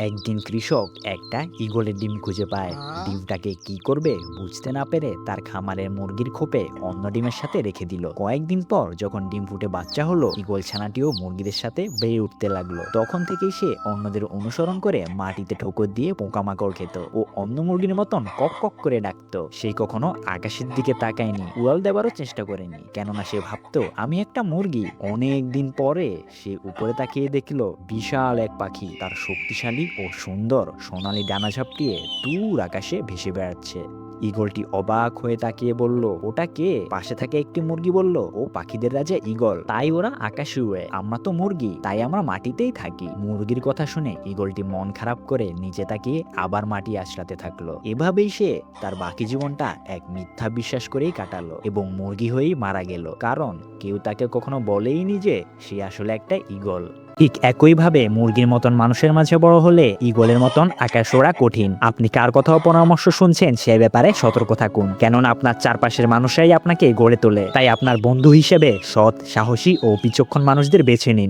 একদিন কৃষক একটা ঈগলের ডিম খুঁজে পায়। ডিমটাকে কি করবে বুঝতে না পেরে তার খামারের মুরগির খোপে অন্য ডিমের সাথে রেখে দিল। কয়েকদিন পর যখন ডিম ফুটে বাচ্চা হলো, ঈগল ছানাটিও মুরগিদের সাথে বেড়ে উঠতে লাগলো। তখন থেকেই সে অন্যদের অনুসরণ করে মাটিতে ঠোকর দিয়ে পোকামাকড় খেত ও অন্য মুরগির মতন কক কক করে ডাকতো। সে কখনো আকাশের দিকে তাকায়নি, উড়াল দেওয়ারও চেষ্টা করেনি, কেননা সে ভাবতো আমি একটা মুরগি। অনেক দিন পরে সে উপরে তাকিয়ে দেখলো বিশাল এক পাখি তার শক্তিশালী ও সুন্দর সোনালী ডানা ঝাপটিয়ে দূর আকাশে ভেসে বেড়াচ্ছে। ঈগলটি অবাক হয়ে তাকিয়ে বলল, ওটা কে? পাশে থাকে একটি মুরগি বলল, ও পাখিদের রাজা ঈগল, তাই ওরা আকাশে উড়ে, আমরা তো মুরগি, তাই আমরা মাটিতেই থাকি। মুরগির কথা শুনে ঈগলটি মন খারাপ করে নিচে তাকিয়ে আবার মাটি আঁচড়াতে থাকলো। এভাবেই সে তার বাকি জীবনটা এক মিথ্যা বিশ্বাস করেই কাটালো এবং মুরগি হয়েই মারা গেল, কারণ কেউ তাকে কখনো বলেইনি যে সে আসলে একটা ঈগল। ঠিক একইভাবে মুরগির মতন মানুষের মাঝে বড় হলে ঈগলের মতন আকাশ ওড়া কঠিন। আপনি কার কথা ও পরামর্শ শুনছেন সে ব্যাপারে সতর্ক থাকুন, কেননা আপনার চারপাশের মানুষরাই আপনাকে গড়ে তোলে। তাই আপনার বন্ধু হিসেবে সৎ, সাহসী ও বিচক্ষণ মানুষদের বেছে নিন।